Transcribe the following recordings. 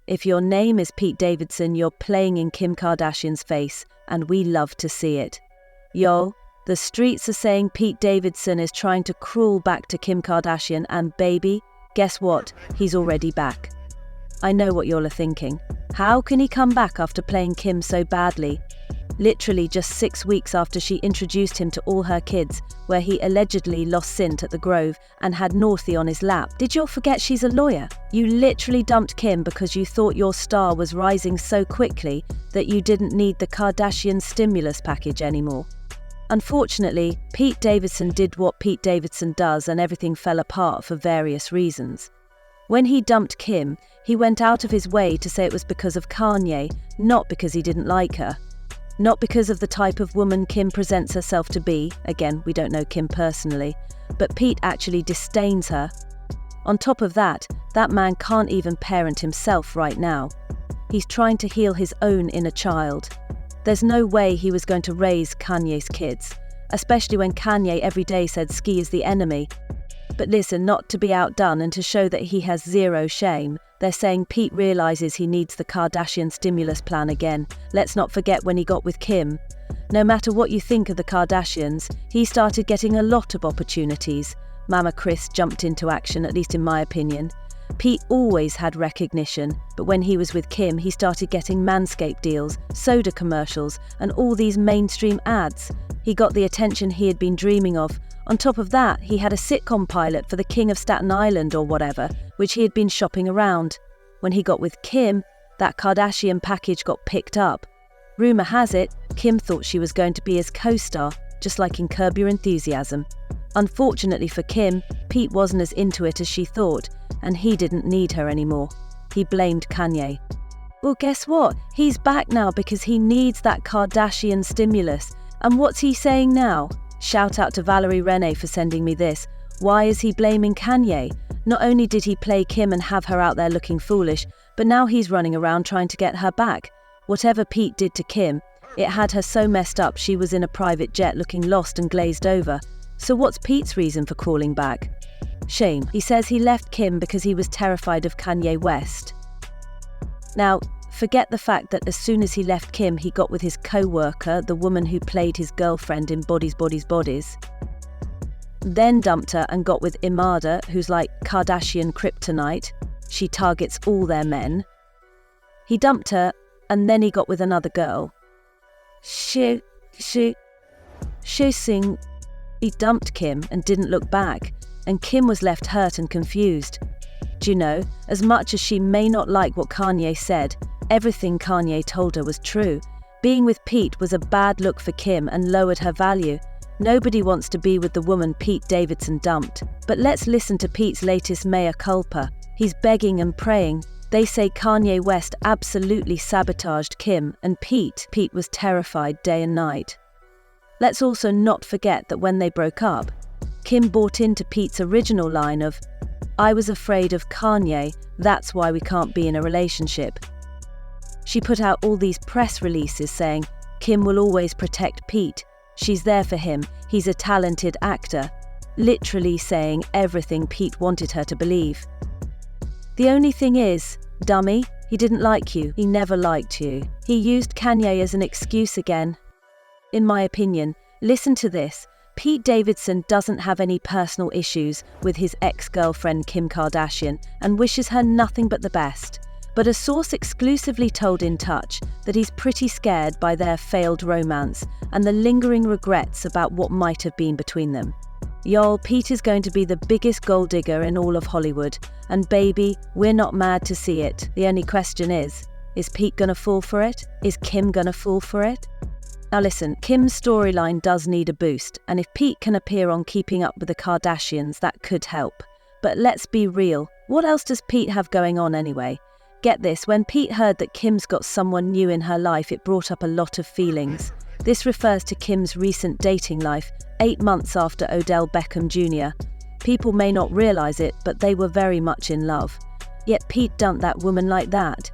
If your name is Pete Davidson, you're playing in Kim Kardashian's face, and we love to see it. Yo, the streets are saying Pete Davidson is trying to crawl back to Kim Kardashian, and baby, guess what? He's already back. I know what you're thinking. How can he come back after playing Kim so badly? Literally just 6 weeks after she introduced him to all her kids, where he allegedly lost scent at the Grove and had Northie on his lap. Did you forget she's a lawyer? You literally dumped Kim because you thought your star was rising so quickly that you didn't need the Kardashian stimulus package anymore. Unfortunately, Pete Davidson did what Pete Davidson does, and everything fell apart for various reasons. When he dumped Kim, he went out of his way to say it was because of Kanye, not because he didn't like her. Not because of the type of woman Kim presents herself to be. Again, we don't know Kim personally, but Pete actually disdains her. On top of that, that man can't even parent himself right now. He's trying to heal his own inner child. There's no way he was going to raise Kanye's kids, especially when Kanye every day said ski is the enemy. But listen, not to be outdone and to show that he has zero shame, they're saying Pete realizes he needs the Kardashian stimulus plan again. Let's not forget when he got with Kim. No matter what you think of the Kardashians, he started getting a lot of opportunities. Mama Chris jumped into action, at least in my opinion. Pete always had recognition, but when he was with Kim, he started getting Manscaped deals, soda commercials, and all these mainstream ads. He got the attention he had been dreaming of. On top of that, he had a sitcom pilot for the King of Staten Island or whatever, which he had been shopping around. When he got with Kim, that Kardashian package got picked up. Rumor has it, Kim thought she was going to be his co-star, just like in Curb Your Enthusiasm. Unfortunately for Kim, Pete wasn't as into it as she thought, and he didn't need her anymore. He blamed Kanye. Well, guess what? He's back now because he needs that Kardashian stimulus. And what's he saying now? Shout out to Valerie Renee for sending me this. Why is he blaming Kanye? Not only did he play Kim and have her out there looking foolish, but now he's running around trying to get her back. Whatever Pete did to Kim, it had her so messed up she was in a private jet looking lost and glazed over. So what's Pete's reason for calling back? Shame. He says he left Kim because he was terrified of Kanye West. Now, forget the fact that as soon as he left Kim, he got with his co-worker, the woman who played his girlfriend in Bodies, Bodies, Bodies. Then dumped her and got with Imada, who's like Kardashian kryptonite. She targets all their men. He dumped her, and then he got with another girl. He dumped Kim and didn't look back, and Kim was left hurt and confused. Do you know, as much as she may not like what Kanye said, everything Kanye told her was true. Being with Pete was a bad look for Kim and lowered her value. Nobody wants to be with the woman Pete Davidson dumped. But let's listen to Pete's latest mea culpa. He's begging and praying. They say Kanye West absolutely sabotaged Kim and Pete. Pete was terrified day and night. Let's also not forget that when they broke up, Kim bought into Pete's original line of, "I was afraid of Kanye, that's why we can't be in a relationship." She put out all these press releases saying, Kim will always protect Pete. She's there for him. He's a talented actor. Literally saying everything Pete wanted her to believe. The only thing is, dummy, he didn't like you. He never liked you. He used Kanye as an excuse again. In my opinion, listen to this. Pete Davidson doesn't have any personal issues with his ex-girlfriend Kim Kardashian and wishes her nothing but the best. But a source exclusively told In Touch that he's pretty scared by their failed romance and the lingering regrets about what might have been between them. Y'all, Pete is going to be the biggest gold digger in all of Hollywood. And baby, we're not mad to see it. The only question is Pete gonna fall for it? Is Kim gonna fall for it? Now listen, Kim's storyline does need a boost, and if Pete can appear on Keeping Up with the Kardashians, that could help. But let's be real, what else does Pete have going on anyway? Get this, when Pete heard that Kim's got someone new in her life, it brought up a lot of feelings. This refers to Kim's recent dating life, 8 months after Odell Beckham Jr. People may not realize it, but they were very much in love. Yet Pete dumped that woman like that.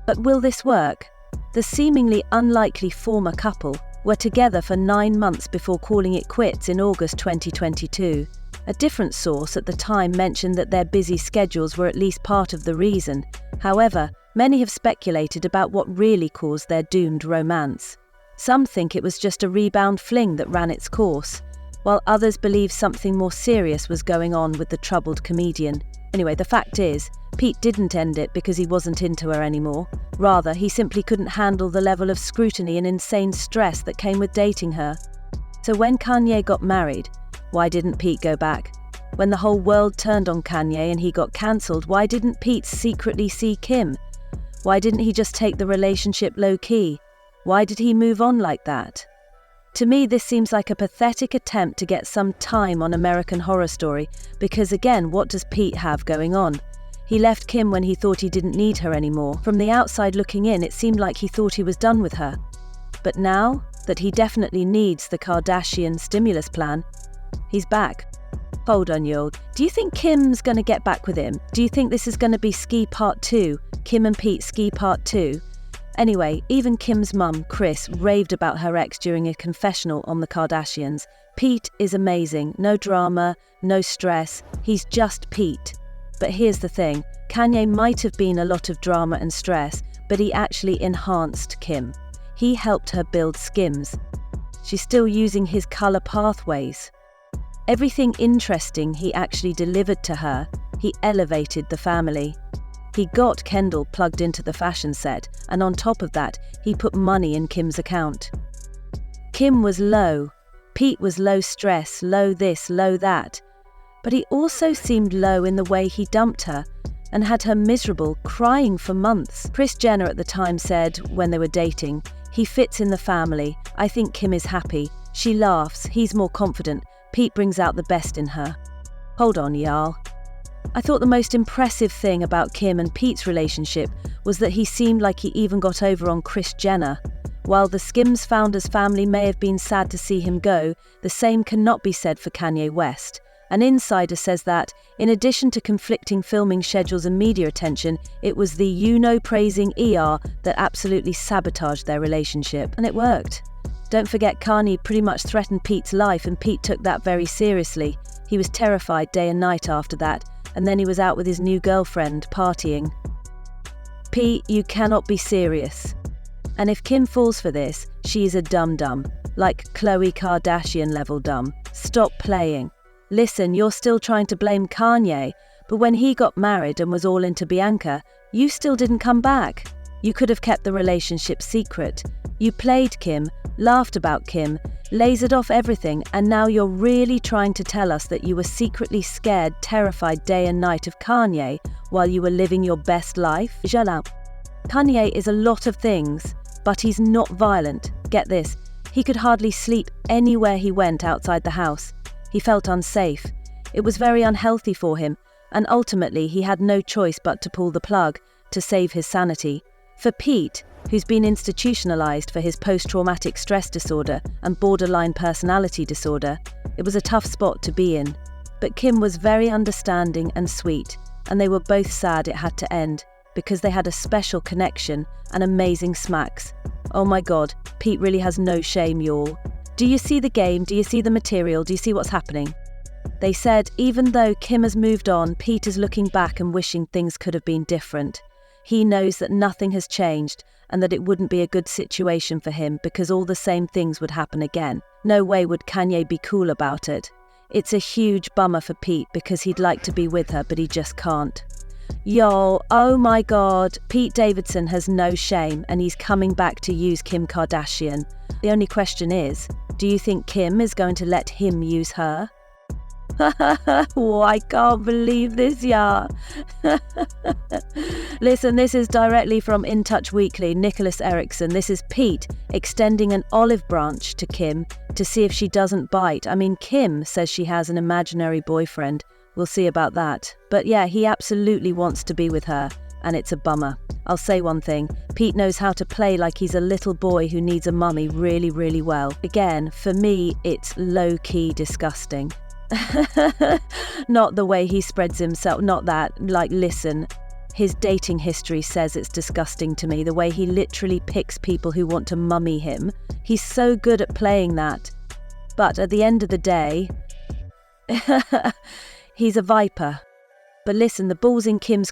But will this work? The seemingly unlikely former couple were together for 9 months before calling it quits in August 2022. A different source at the time mentioned that their busy schedules were at least part of the reason. However, Many have speculated about what really caused their doomed romance. Some think it was just a rebound fling that ran its course, while others believe something more serious was going on with the troubled comedian. Anyway, the fact is, Pete didn't end it because he wasn't into her anymore. Rather, he simply couldn't handle the level of scrutiny and insane stress that came with dating her. So when Kanye got married, why didn't Pete go back? When the whole world turned on Kanye and he got cancelled, why didn't Pete secretly see Kim? Why didn't he just take the relationship low-key? Why did he move on like that? To me, this seems like a pathetic attempt to get some time on American Horror Story, because again, what does Pete have going on? He left Kim when he thought he didn't need her anymore. From the outside looking in, it seemed like he thought he was done with her. But now that he definitely needs the Kardashian stimulus plan, he's back. Hold on, yo. Do you think Kim's gonna get back with him? Do you think this is gonna be Ski Part 2? Kim and Pete Ski Part 2? Anyway, even Kim's mum, Kris, raved about her ex during a confessional on the Kardashians. Pete is amazing. No drama, no stress. He's just Pete. But here's the thing. Kanye might have been a lot of drama and stress, but he actually enhanced Kim. He helped her build Skims. She's still using his color pathways. Everything interesting he actually delivered to her. He elevated the family. He got Kendall plugged into the fashion set, and on top of that, he put money in Kim's account. Kim was low. Pete was low stress, low this, low that. But he also seemed low in the way he dumped her and had her miserable, crying for months. Kris Jenner at the time said, when they were dating, "He fits in the family. I think Kim is happy. She laughs. He's more confident. Pete brings out the best in her." Hold on, y'all. I thought the most impressive thing about Kim and Pete's relationship was that he seemed like he even got over on Kris Jenner. While the Skims founder's family may have been sad to see him go, the same cannot be said for Kanye West. An insider says that, in addition to conflicting filming schedules and media attention, it was the praising ER that absolutely sabotaged their relationship. And it worked. Don't forget, Kanye pretty much threatened Pete's life, and Pete took that very seriously. He was terrified day and night after that, and then he was out with his new girlfriend, partying. Pete, you cannot be serious. And if Kim falls for this, she is a dum-dum, like Khloe Kardashian level dumb. Stop playing. Listen, you're still trying to blame Kanye, but when he got married and was all into Bianca, you still didn't come back. You could have kept the relationship secret. You played Kim, laughed about Kim, lasered off everything, and now you're really trying to tell us that you were secretly scared, terrified day and night of Kanye while you were living your best life? Kanye is a lot of things, but he's not violent. Get this, he could hardly sleep anywhere he went outside the house. He felt unsafe. It was very unhealthy for him, and ultimately he had no choice but to pull the plug to save his sanity. For Pete, who's been institutionalized for his post-traumatic stress disorder and borderline personality disorder, it was a tough spot to be in. But Kim was very understanding and sweet, and they were both sad it had to end, because they had a special connection and amazing smacks. Oh my God, Pete really has no shame, y'all. Do you see the game? Do you see the material? Do you see what's happening? They said, even though Kim has moved on, Pete is looking back and wishing things could have been different. He knows that nothing has changed and that it wouldn't be a good situation for him because all the same things would happen again. No way would Kanye be cool about it. It's a huge bummer for Pete because he'd like to be with her, but he just can't. Yo, oh my God, Pete Davidson has no shame and he's coming back to use Kim Kardashian. The only question is, do you think Kim is going to let him use her? Oh, I can't believe this, yeah. Listen, this is directly from In Touch Weekly, Nicholas Erickson. This is Pete extending an olive branch to Kim to see if she doesn't bite. I mean, Kim says she has an imaginary boyfriend. We'll see about that. But yeah, he absolutely wants to be with her, and it's a bummer. I'll say one thing, Pete knows how to play like he's a little boy who needs a mummy really, really well. Again, for me, it's low-key disgusting. Not the way he spreads himself, not that, like, listen, his dating history says it's disgusting to me, the way he literally picks people who want to mummy him. He's so good at playing that. But at the end of the day, he's a viper. But listen, the ball's in Kim's